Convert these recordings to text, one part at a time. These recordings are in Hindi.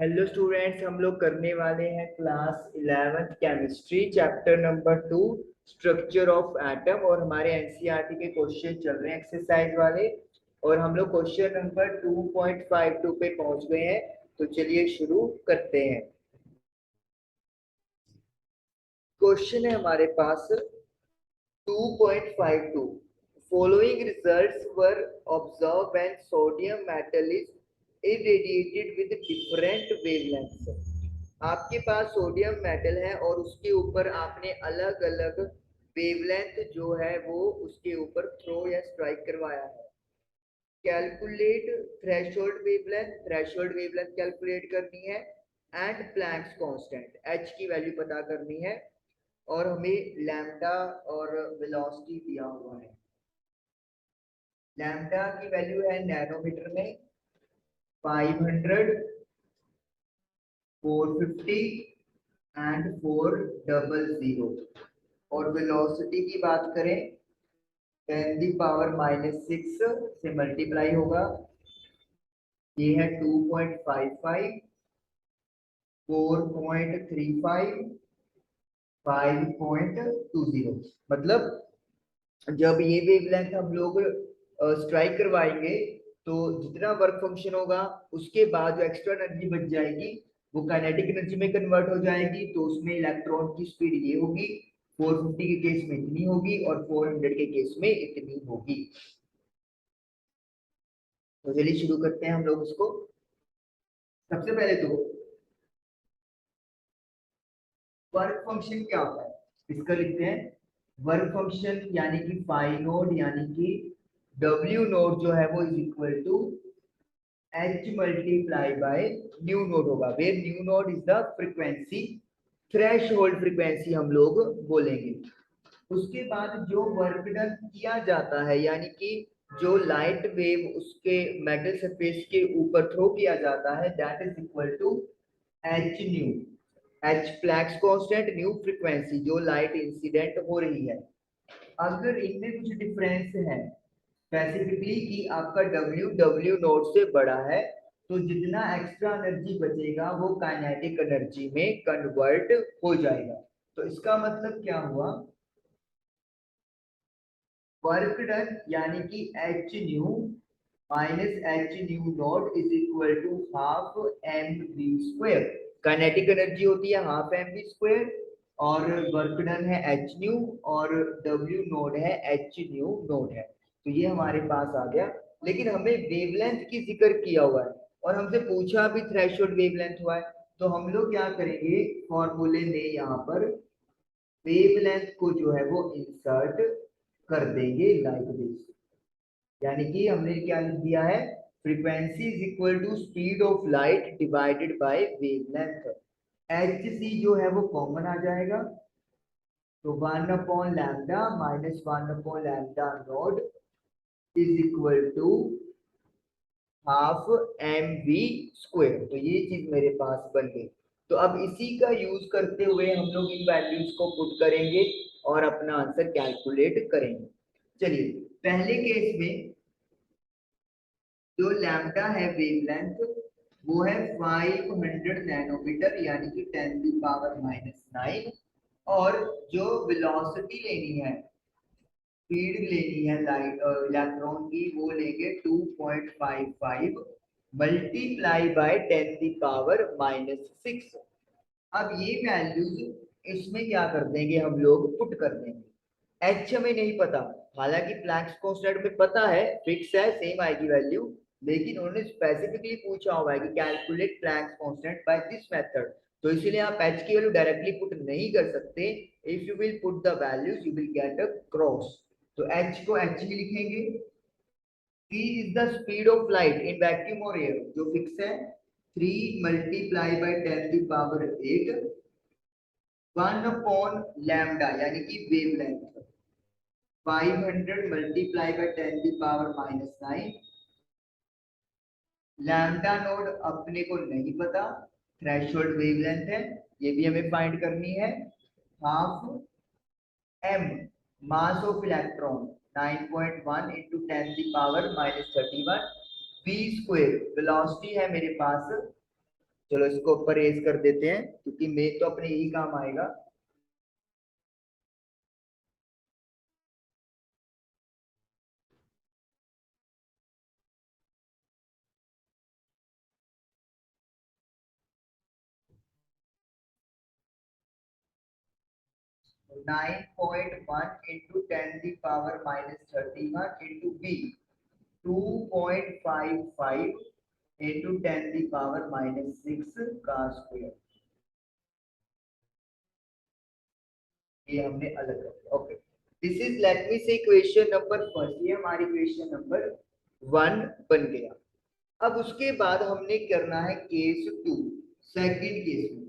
हेलो स्टूडेंट्स, हम लोग करने वाले हैं class 11th chemistry chapter number 2 structure of atom. और हमारे एनसीईआरटी के क्वेश्चन चल रहे हैं एक्सरसाइज वाले, और हम लोग क्वेश्चन नंबर 2.52 पे पहुंच गए हैं। तो चलिए शुरू करते हैं। क्वेश्चन है हमारे पास 2.52। Following results were observed when sodium metal is irradiated with different wavelengths। आपके पास सोडियम मेटल है और उसके ऊपर आपने अलग अलग वेवलेंथ जो है वो उसके ऊपर थ्रो या स्ट्राइक करवाया है। कैलकुलेट थ्रेशोल्ड वेवलेंथ कैलकुलेट करनी है एंड प्लैंक्स कांस्टेंट एच की वैल्यू पता करनी है। और हमें लैम्डा और वेलोसिटी दिया हुआ है। लैम्डा की वैल्यू है नैनोमीटर में 500, 450 एंड 400। और वेलोसिटी की बात करें 10⁻⁻6 से मल्टीप्लाई होगा। ये है 2.55, 4.35, 5.20। मतलब जब ये वेवलेंथ हम लोग स्ट्राइक करवाएंगे तो जितना वर्क फंक्शन होगा उसके बाद जो एक्स्ट्रा एनर्जी बच जाएगी वो काइनेटिक एनर्जी में कन्वर्ट हो जाएगी। तो उसमें इलेक्ट्रॉन की स्पीड ये होगी, 450 के केस में इतनी होगी और 400 के केस में इतनी होगी। तो चलिए शुरू करते हैं हम लोग इसको। सबसे पहले तो वर्क फंक्शन क्या होता है इसका लिखते हैं। वर्क फंक्शन यानी कि फाई नोड यानी कि डब्ल्यू नोड जो है वो is equal to H multiply by nu naught होगा, where nu naught is the frequency, threshold frequency हम लोग बोलेंगे। उसके बाद जो वर्क डन किया जाता है यानी कि जो लाइट वेव उसके मेटल सरफेस के ऊपर थ्रो किया जाता है that is equal to h nu. H Planck's constant, nu frequency जो लाइट इंसिडेंट हो रही है। अगर इनमें कुछ डिफरेंस है स्पेसिफिकली कि आपका डब्ल्यू डब्ल्यू नोट से बड़ा है तो जितना एक्स्ट्रा एनर्जी बचेगा वो काइनेटिक एनर्जी में कन्वर्ट हो जाएगा। तो इसका मतलब क्या हुआ, वर्क डन यानी कि h nu minus h nu naught is equal to half M we square. Kinetic energy होती है हाफ एम वी स्क्वायर और वर्क डन है एच न्यू और डब्ल्यू नोड है एच न्यू नोड है। तो ये हमारे पास आ गया। लेकिन हमें वेवलेंथ की जिक्र किया हुआ है और हमसे पूछा भी थ्रेशोल्ड वेवलेंथ हुआ है। तो हम लोग क्या करेंगे, फॉर्मूले में यहाँ पर वेवलेंथ को जो है वो इंसर्ट कर देंगे लाइक दिस। यानी कि हमने क्या लिख दिया है, frequency is equal to speed of light divided by wavelength. H C जो है वो कॉमन आ जाएगा, तो 1/λ minus 1/λ naught is equal to half M we square. तो ये चीज मेरे पास बन गई। तो अब इसी का यूज करते हुए हम लोग इन वैल्यूज को पुट करेंगे और अपना आंसर कैलकुलेट करेंगे। चलिए पहले केस में जो लैम्डा है वेवलेंथ वो है 500 नैनोमीटर यानी कि 10⁻⁹। और जो वेलोसिटी लेनी है, स्पीड लेनी है लाइट इलेक्ट्रॉन की, वो लेंगे 2.55 मल्टीप्लाई बाय 10⁻⁻6। अब ये वैल्यूज इसमें क्या कर देंगे, हम लोग पुट कर देंगे। एच हमें नहीं पता, हालांकि प्लैंक्स कांस्टेंट में पता है, फिक्स है, सेम आएगी वैल्यू। लेकिन उन्होंने स्पेसिफिकली पूछा हुआ है कि calculate Planck's constant by this method. तो इसीलिए आप एच की वैल्यू डायरेक्टली पुट नहीं कर सकते। If you will put the values you will get a cross. तो एच को एच ही लिखेंगे। v is the speed of light in vacuum और एयर जो फिक्स है, 3 मल्टीप्लाई बाय 10⁸ 1/λ यानी कि wavelength 500 multiply by 10⁻⁹। Lambda node अपने को नहीं पता, थ्रेशोल्ड वेवलेंथ है, ये भी हमें फाइंड करनी है। Half m mass of electron 9.1 into 10⁻⁻31 v square. Velocity है मेरे पास चलो इसको ऊपर रेज कर देते हैं क्योंकि मेन तो अपने यही काम आएगा। 9.1 into 10 the power minus 31 into b 2.55 into 10 the power minus 6 का स्क्वायर। ये हमने अलग कर दिया। Okay, this is let me से इक्वेशन नंबर फर्स्ट, ये हमारी इक्वेशन नंबर 1 बन गया। अब उसके बाद हमने करना है केस 2, सेकंड केस में।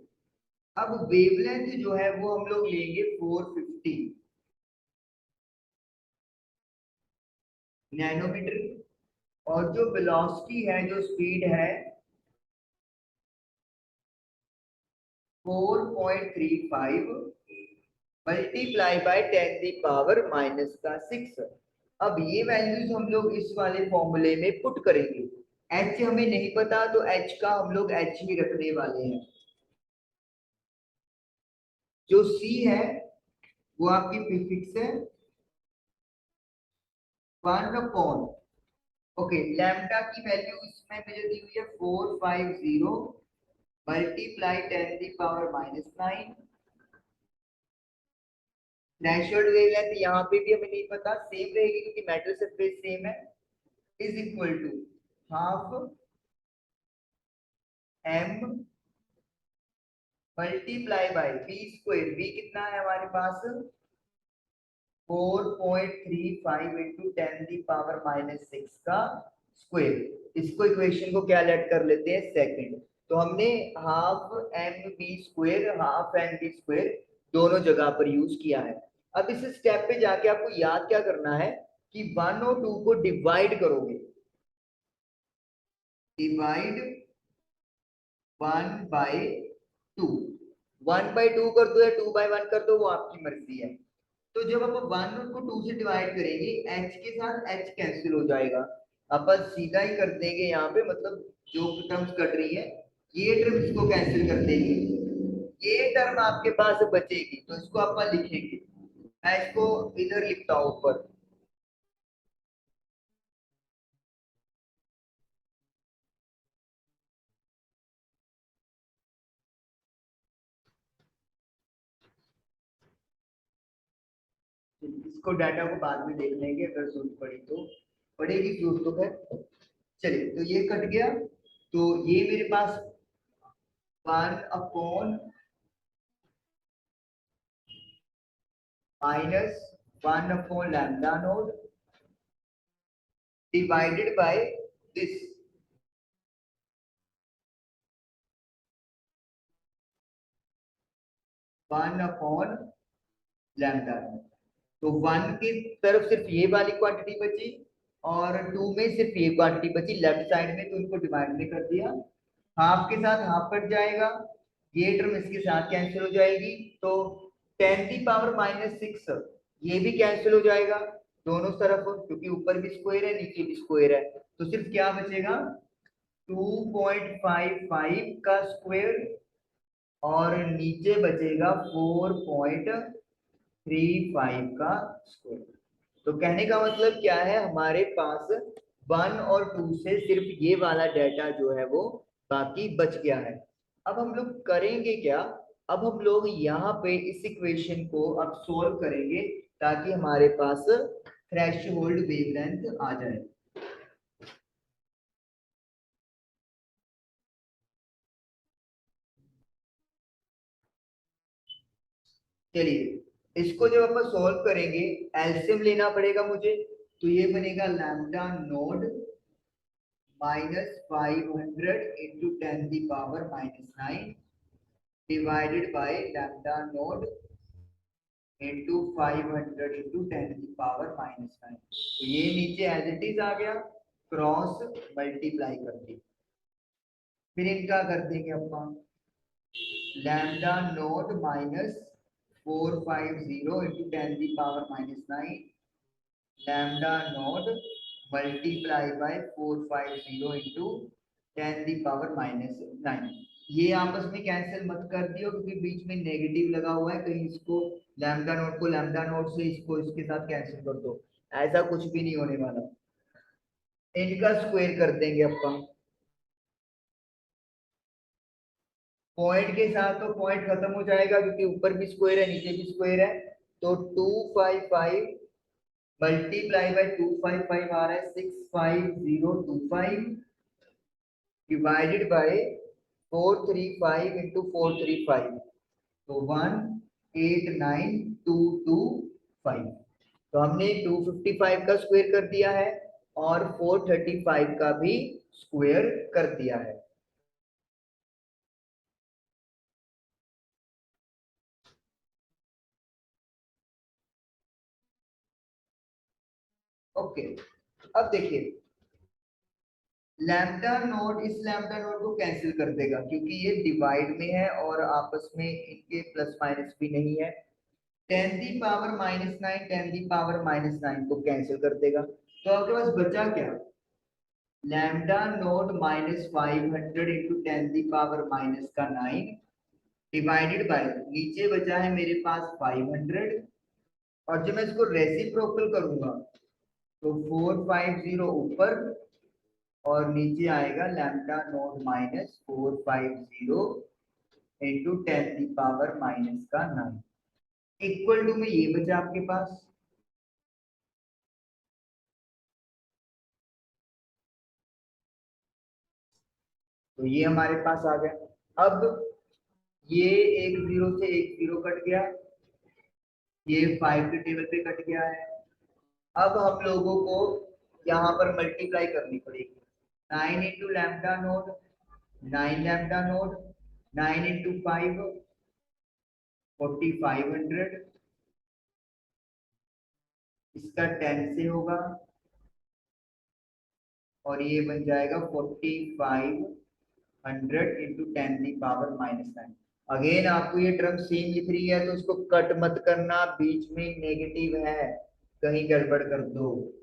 अब वेवलेंथ जो है वो हम लोग लेंगे 450 नैनोमीटर, और जो वेलोसिटी है, जो स्पीड है 4.35 multiply by 10 the power minus का 6। अब ये वैल्यूज हम लोग इस वाले फॉर्मूले में पुट करेंगे। एच हमें नहीं पता तो एच का हम लोग एच ही रखने वाले हैं। जो सी है वो आपकी प्रीफिक्स है 1 अपॉन, ओके, लैम्डा की वैल्यू इसमें मुझे दी हुई है 450 multiply 10 the power minus 9। Threshold wavelength यहाँ पे भी हमें नहीं पता, सेम रहेगी क्योंकि मेटल सरफेस सेम है, is equal to half m multiply by b square. B कितना है हमारे पास 4.35 इंटू 10 दी पावर माइनस 6 का स्क्वायर। इसको इक्वेशन को क्या लेट कर लेते हैं सेकंड। तो हमने half m b square half m b square दोनों जगह पर यूज किया है। अब इस स्टेप पे जाके आपको याद क्या करना है कि 1 और 2 को डिवाइड करोगे, डिवाइड 1/2, 1/2 कर दो या 2/1 कर दो, वो आपकी मर्जी है। तो जब आप 1 को 2 से डिवाइड करेंगे, h के साथ h कैंसिल हो जाएगा, अपन सीधा ही कर देंगे यहाँ पे, मतलब जो टर्म्स कट रही है ये टर्म इसको कैंसिल कर देंगे, ये टर्म आपके पास बचेगी, तो इसको अपन लिखेंगे, मैं इसको इधर लिखता हूँ ऊपर। इसको डाटा को बाद में देख लेंगे अगर जरूरत पड़ी तो, पड़ेगी जरूरत तो खैर। चलिए, तो ये कट गया, तो ये मेरे पास 1 upon minus 1 upon lambda node divided by this 1 upon lambda. तो 1 की तरफ सिर्फ ये वाली क्वांटिटी बची और 2 में सिर्फ ये क्वांटिटी बची लेफ्ट साइड में, तो इनको डिवाइड में कर दिया। हाफ के साथ हाफ कट जाएगा, ये टर्म इसके साथ कैंसिल हो जाएगी, तो 10 की पावर माइनस 6 ये भी कैंसिल हो जाएगा दोनों तरफ, क्योंकि ऊपर भी स्क्वायर है नीचे भी स्क्वायर है, तो सिर्फ क्या बचेगा 2.55 का स्क्वायर और नीचे बचेगा 4.35 का स्क्वायर। तो कहने का मतलब क्या है, हमारे पास 1 और 2 से सिर्फ ये वाला डाटा जो है वो बाकी बच गया है। अब हम लोग करेंगे क्या, अब हम लोग यहाँ पे इस इक्वेशन को अब सोल्व करेंगे ताकि हमारे पास थ्रेशोल्ड वेवलेंथ आ जाए। चलिए, इसको जब अपन सोल्व करेंगे एलसीएम लेना पड़ेगा मुझे, तो ये बनेगा lambda naught minus 500 into 10 the power minus 9 divided by lambda node into 500 into 10 the power minus 9। तो ये नीचे एज इट इज आ गया, क्रॉस मल्टीप्लाई कर दी, फिर इनका कर देंगे अपन lambda naught minus 450 into 10 the power minus 9 lambda naught multiply by 450 into 10 the power minus 9। ये आपस में कैंसिल मत कर दियो क्योंकि बीच में नेगेटिव लगा हुआ है, कहीं इसको लैम्डा नोट को लैम्डा नोट से इसको इसके साथ कैंसिल कर दो, ऐसा कुछ भी नहीं होने वाला। इनका स्क्वायर कर देंगे अपन। पॉइंट के साथ तो पॉइंट खत्म हो जाएगा क्योंकि ऊपर भी स्क्वायर है नीचे भी स्क्वायर है। तो 255 मल्टीप्लाई बाय 255 आ रहा है 65025 डिवाइडेड बाय 435 इंटू 435, तो 189,225। तो हमने 255 का स्क्वायर कर दिया है और 435 का भी स्क्वायर कर दिया है। ओके, अब देखिए लैम्डा नोट इस लैम्डा नोट को कैंसिल कर देगा क्योंकि ये डिवाइड में है और आपस में इनके प्लस माइनस भी नहीं है। 10⁻⁹ 10⁻⁹ को कैंसिल कर देगा, तो आपके पास बचा क्या? Lambda note -500 into 10⁻⁹ divided by नीचे बचा है मेरे पास 500, और जब मैं इसको रेसिप्रोकल करूंगा तो 450 ऊपर और नीचे आएगा lambda naught -450 into 10⁻⁹ equal to में ये बचा आपके पास। तो ये हमारे पास आ गया। अब ये एक जीरो से एक जीरो कट गया, ये 5 के टेबल पे कट गया है। अब हम लोगों को यहाँ पर मल्टीप्लाई करनी पड़ेगी। 9 into lambda note 9 lambda note 9 into 5 4500, इसका 10 से होगा और ये बन जाएगा 4500 इंटू 10⁻⁹। अगेन आपको ये टर्म सेम लिख रही है तो इसको कट मत करना, बीच में नेगेटिव है कहीं गड़बड़ कर दो।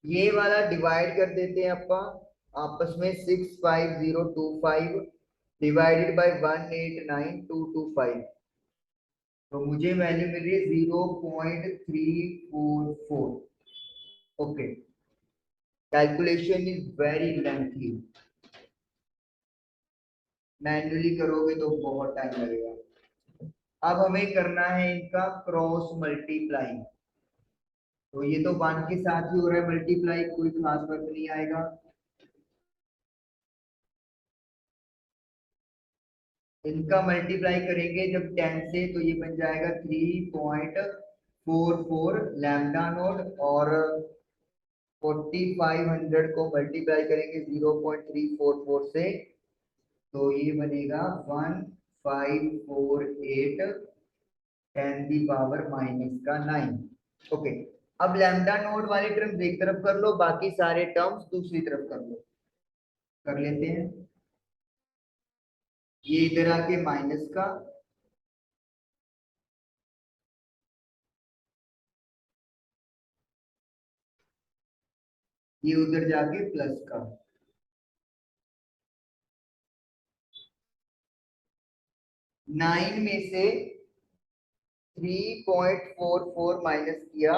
ये वाला डिवाइड कर देते हैं अपन आपस में, 65025 डिवाइडेड बाय 189,225, तो मुझे वैल्यू मिल रही है 0.344। Okay, calculation is very lengthy, manually करोगे तो बहुत टाइम लगेगा। अब हमें करना है इनका क्रॉस मल्टीप्लाई, तो ये तो 1 के साथ ही हो रहा है मल्टीप्लाई, कोई खास फर्क नहीं आएगा। इनका मल्टीप्लाई करेंगे जब 10 से तो ये बन जाएगा 3.44 लैम्डा नोट, और 4500 को मल्टीप्लाई करेंगे 0.344 से तो ये बनेगा 1548 10⁻⁹ ओके, अब लैम्डा नोट वाले टर्म्स एक तरफ कर लो, बाकी सारे टर्म्स दूसरी तरफ कर लो। कर लेते हैं, ये इधर आके माइनस का, ये उधर जाके प्लस का। 9 में से 3.44 माइनस किया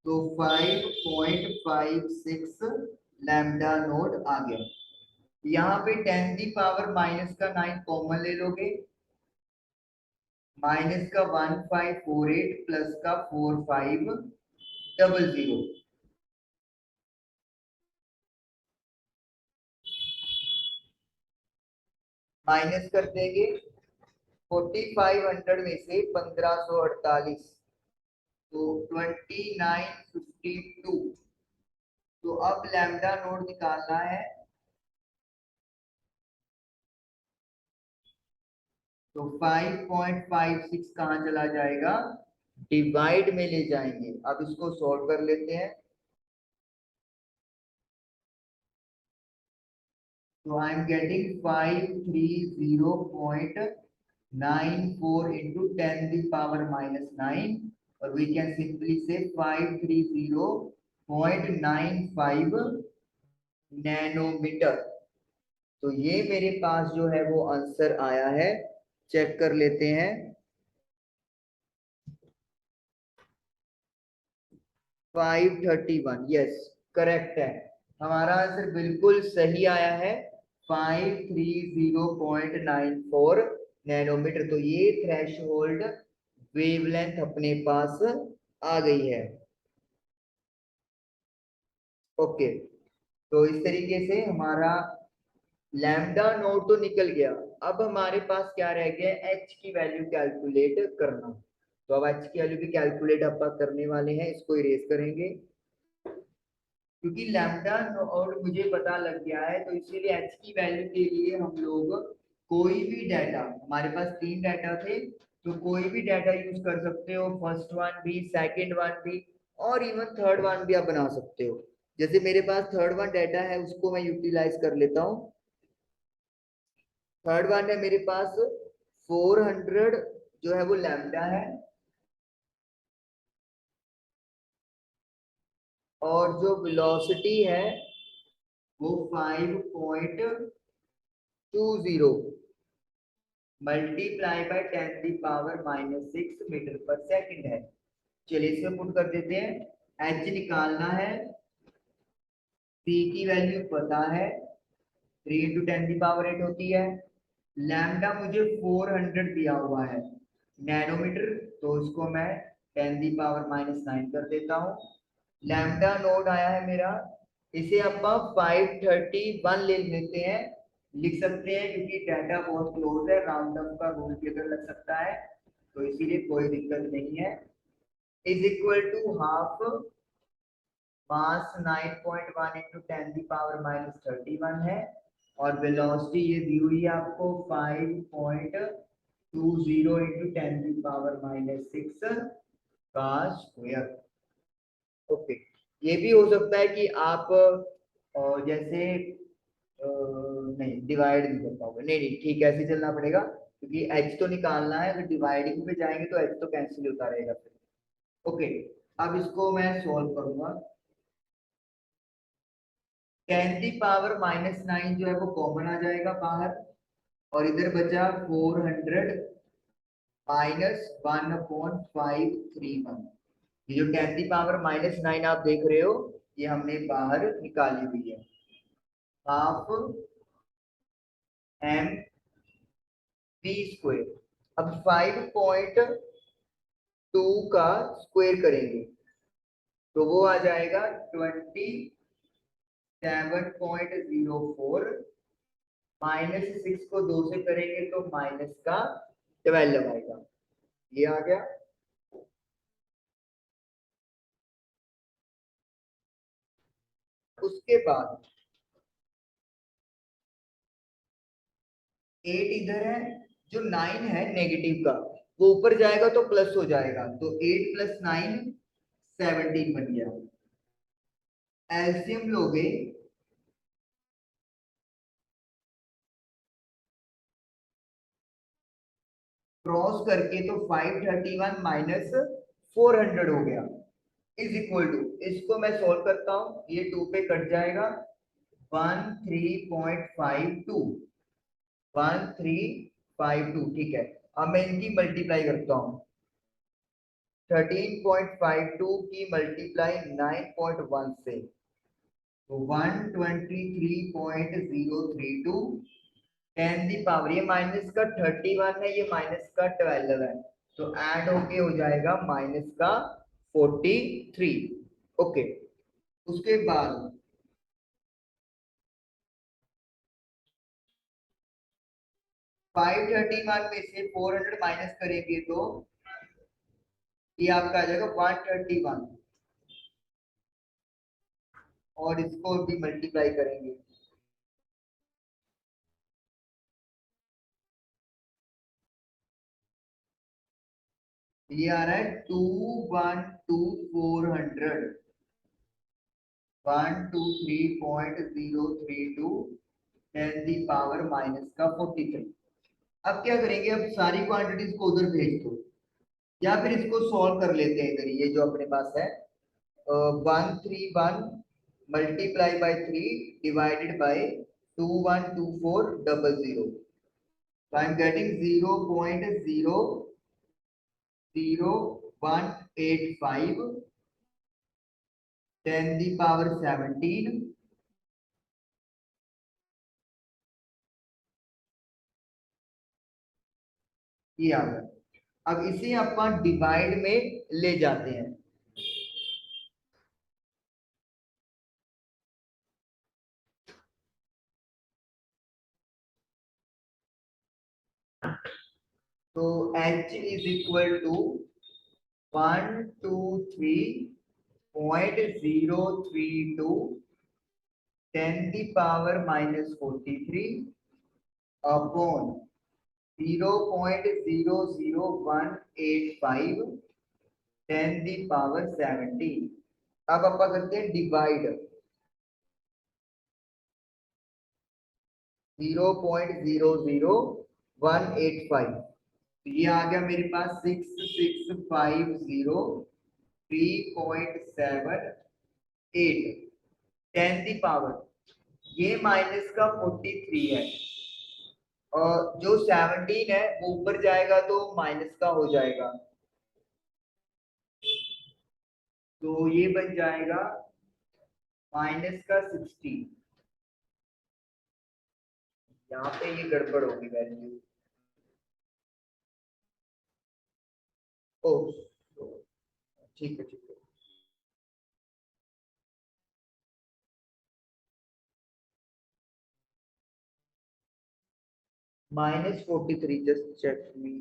तो 5.56 लैम्डा नोट आ गया। यहाँ पे 10⁻⁹ कॉमन ले लोगे, माइनस का 1548 प्लस का 4500, माइनस कर देंगे 4500 में से 1548 तो 2952। तो अब लैम्डा नोट निकालना है, तो 5.56 कहाँ चला जाएगा? डिवाइड में ले जाएंगे। अब इसको सॉल्व कर लेते हैं, तो आई एम गेटिंग 530.94 इंटू 10⁻⁹, और वी कैन सिंपली से 530.95 नैनोमीटर। तो ये मेरे पास जो है वो आंसर आया है, चेक कर लेते हैं। 531, यस करेक्ट है, हमारा आंसर बिल्कुल सही आया है, 530.94 नैनोमीटर। तो ये थ्रेशहोल्ड वेवलेंथ अपने पास आ गई है। ओके, तो इस तरीके से हमारा लैम्डा नोट तो निकल गया। अब हमारे पास क्या रह गया, एच की वैल्यू कैलकुलेट करना। तो अब एच की वैल्यू भी कैलकुलेट अपन करने वाले हैं, इसको इरेज करेंगे क्योंकि लैम्डा नोट मुझे पता लग गया है, तो इसीलिए एच की वैल्यू के लिए हम लोग कोई भी डाटा, हमारे पास 3 डाटा थे, तो कोई भी डाटा यूज कर सकते हो, फर्स्ट वन भी, सेकंड वन भी, और इवन थर्ड वन भी आप बना सकते हो। जैसे मेरे पास थर्ड वन डाटा है, उसको मैं यूटिलाइज कर लेता हूँ। थर्ड वन है मेरे पास 400 जो है वो लैम्डा है, और जो वेलोसिटी है वो 5.20 मल्टीप्लाई बाय 10⁻⁻6 मीटर पर सेकंड है। चलिए इसमें पुट कर देते हैं। एच निकालना है, सी की वैल्यू पता है, 3 × 10⁻8 होती है। लैम्डा मुझे 400 दिया हुआ है नैनोमीटर, तो इसको मैं 10⁻⁻9 कर देता हूँ। लैम्डा नोड आया है मेरा, इसे आप 531 ले लेते हैं, लिख सकते हैं क्योंकि डाटा बहुत क्लोज है, राउंड अप का रूल भी अगर लग सकता है तो इसीलिए कोई दिक्कत नहीं है। Is equal to half mass 9.1 × 10⁻31 है, और वेलोसिटी ये दी हुई है आपको 5.20 × 10⁻6 का स्क्वायर। ओके, ये भी हो सकता है कि आप जैसे नहीं डिवाइड नहीं कर पाओगे, नहीं नहीं ठीक है, ऐसे चलना पड़ेगा क्योंकि एच तो निकालना है, अगर डिवाइडिंग में जाएंगे तो एच तो कैंसिल होता रहेगा फिर। ओके, अब इसको मैं सॉल्व करूंगा। 10⁻⁻9 जो है वो कॉमन आ जाएगा बाहर, और इधर बचा 400 माइनस 1/531। ये जो 10⁻⁻9 आप देख रहे हो, ये हमने बाहर निकाली हुई है, हाफ एम बी स्क्वायर। अब 5.2 का स्क्वायर करेंगे तो वो आ जाएगा 27.04, -6 को 2 से करेंगे तो माइनस का 12 आएगा, ये आ गया। उसके बाद 8 इधर है, जो 9 है नेगेटिव का वो ऊपर जाएगा तो प्लस हो जाएगा, तो 8 + 9 17 बन गया। एलसीएम लोगे क्रॉस करके तो 531 माइनस 400 हो गया, इज इक्वल टू, इसको मैं सोल्व करता हूं, ये 2 पे कट जाएगा, 13.52 1352, ठीक है। अब मैं इनकी मल्टीप्लाई करता हूँ, 13.52 की मल्टीप्लाई 9.1 से, तो 123.032 10⁻, ये माइनस का 31 है, ये माइनस का 12 है, तो ऐड होके हो जाएगा माइनस का 43। ओके, उसके बाद 531 में से 400 माइनस करेंगे तो ये आपका आ जाएगा 131, और इसको भी मल्टीप्लाई करेंगे, ये आ रहा है 212,400 123.032 10⁻⁻43। अब क्या करेंगे, अब सारी क्वांटिटीज को उधर भेज दो, या फिर इसको सॉल्व कर लेते हैं इधर, ये जो अपने पास है 131 multiply by 3 divided by 212400. So I'm getting 0.00185 10 the power 17 ये आ गया। अब इसे अपन डिवाइड में ले जाते हैं। तो h is equal to 123.032 10 the power minus 43 upon 0.00185 10 the power 17। अब अपन करते हैं डिवाइड 0.00185। तो ये आ गया मेरे पास 6650 3.78 10 दी पावर, ये माइनस का 43 है और जो 17 है वो ऊपर जाएगा तो माइनस का हो जाएगा, तो ये बन जाएगा माइनस का 16। यहाँ पे ये गड़बड़ होगी वैल्यू। ओ ठीक है ठीक है। -43 जस्ट चेक मी।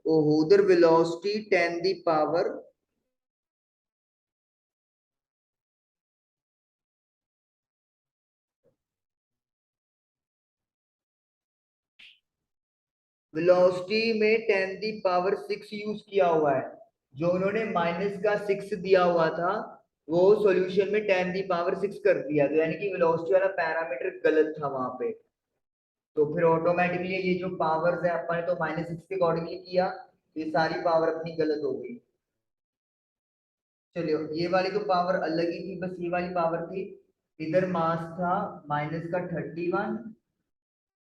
ओहो उधर वेलोसिटी 10 दी पावर वेलोसिटी में 10 दी पावर 6 यूज किया हुआ है। जो उन्होंने माइनस का 6 दिया हुआ था वो सॉल्यूशन में 10 दी पावर 6 कर दिया, तो यानी कि वेलोसिटी वाला पैरामीटर गलत था वहां पे। तो फिर ऑटोमेटिकली ये जो पावर्स है अपन ने तो -6 के अकॉर्डिंगली किया, ये सारी पावर अपनी गलत हो गई। चलिए ये वाली तो पावर अलग ही थी, बस ये वाली पावर थी। इधर मास था -31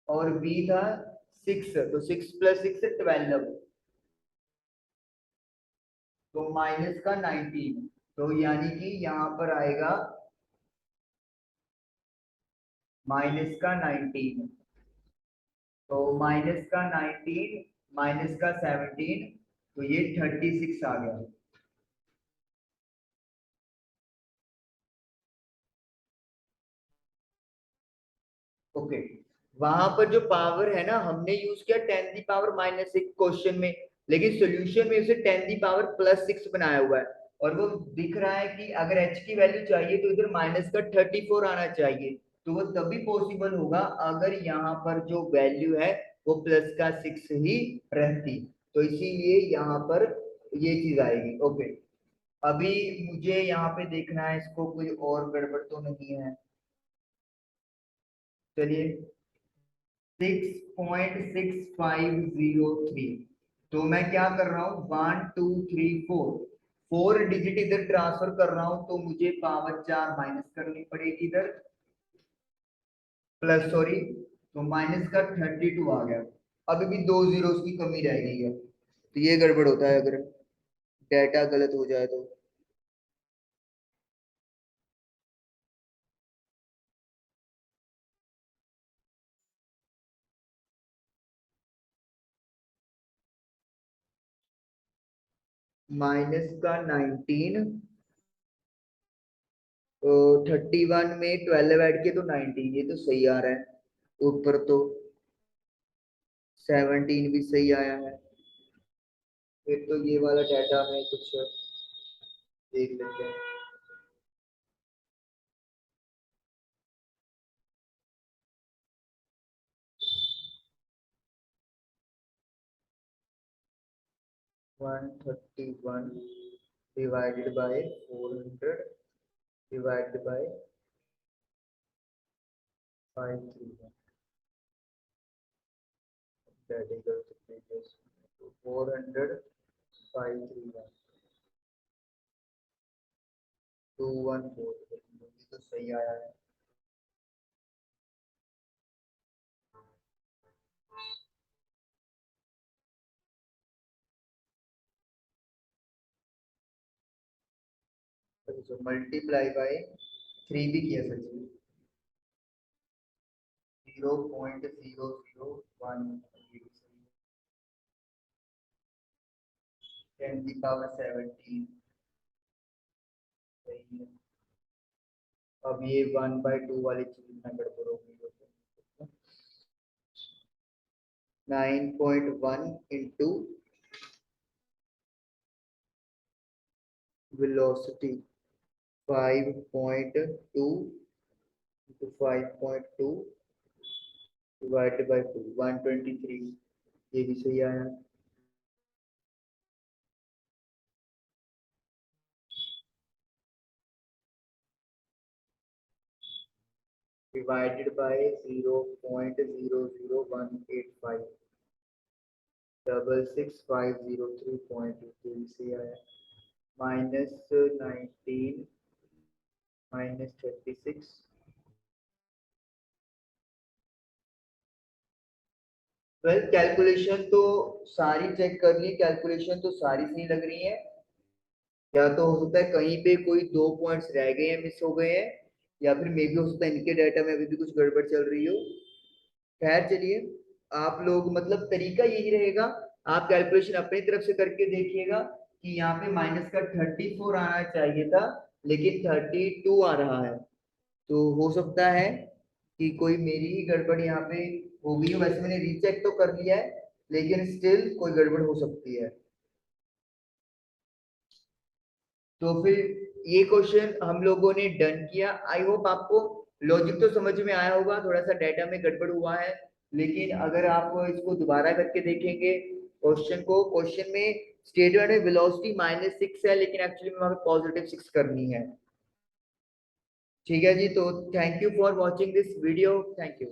और बी था 6, तो 6 + 6 12, तो -19। तो यानी कि यहाँ पर आएगा -19। तो -19 -17, तो ये 36 आ गया। ओके वहां पर जो पावर है ना हमने यूज किया 10 दी पावर -6 क्वेश्चन में, लेकिन सॉल्यूशन में उसे 10 दी पावर +6 बनाया हुआ है। और वो दिख रहा है कि अगर h की वैल्यू चाहिए तो इधर माइनस का 34 आना चाहिए, तो वो तभी पॉसिबल होगा अगर यहाँ पर जो वैल्यू है वो +6 ही रहती, तो इसीलिए यहाँ पर ये चीज आएगी। ओके अभी मुझे यहाँ पे देखना है इसको कोई और गड़बड़ तो नहीं है। चलिए 6.6503, तो मैं क्या कर रहा हूँ 1 2 3 4 डिजिट इधर ट्रांसफर कर रहा हूँ, तो मुझे पावर 4 माइनस करनी पड़ेगी इधर, प्लस सॉरी, तो माइनस का 32 आ गया। अभी भी 2 जीरो की कमी रह गई है, तो ये गड़बड़ होता है अगर डेटा गलत हो जाए तो। -19, तो 31 में 12 ऐड किए तो 19, ये तो सही आ रहा है। ऊपर तो 17 भी सही आया है। फिर तो ये वाला डाटा में कुछ देख लेते हैं। 131 divided by 400 divided by 531, that is the previous 400 531। 214 तो सही आया है। तो मल्टीप्लाई बाय 3 भी किया सचिन। 0.001 10⁻17 सही है। अब ये 1/2 वाली चीज में गड़बड़ हो गई है। 9.1 into velocity 5.2 into 5.2 divided by 2 123 ये भी सही आया। डिवाइडेड बाय 0.00185 66503.2 से आया। -19 -36 वेल कैलकुलेशन तो सारी चेक कर ली, कैलकुलेशन तो सारी सही लग रही है। या तो हो सकता है कहीं पे कोई 2 पॉइंट्स रह गए हैं, मिस हो गए हैं, या फिर मे भी हो सकता है इनके डाटा में अभी भी कुछ गड़बड़ चल रही हो। खैर चलिए, आप लोग मतलब तरीका यही रहेगा, आप कैलकुलेशन अपनी तरफ से करके देखिएगा कि यहाँ पे माइनस का 34 आना चाहिए था लेकिन 32 आ रहा है। तो हो सकता है कि कोई मेरी ही गड़बड़ यहाँ पे हो गई हो। वैसे मैंने रीचेक तो कर लिया है लेकिन स्टिल कोई गड़बड़ हो सकती है। तो फिर ये क्वेश्चन हम लोगों ने डन किया। आई होप आपको लॉजिक तो समझ में आया होगा, थोड़ा सा डाटा में गड़बड़ हुआ है लेकिन अगर आप इसको दोबारा करके देखेंगे क्वेश्चन को, क्वेश्चन में स्टेटमेंट में वेलोसिटी -6 है लेकिन एक्चुअली में वहां पे +6 करनी है। ठीक है जी, तो thank you for watching this video, thank you.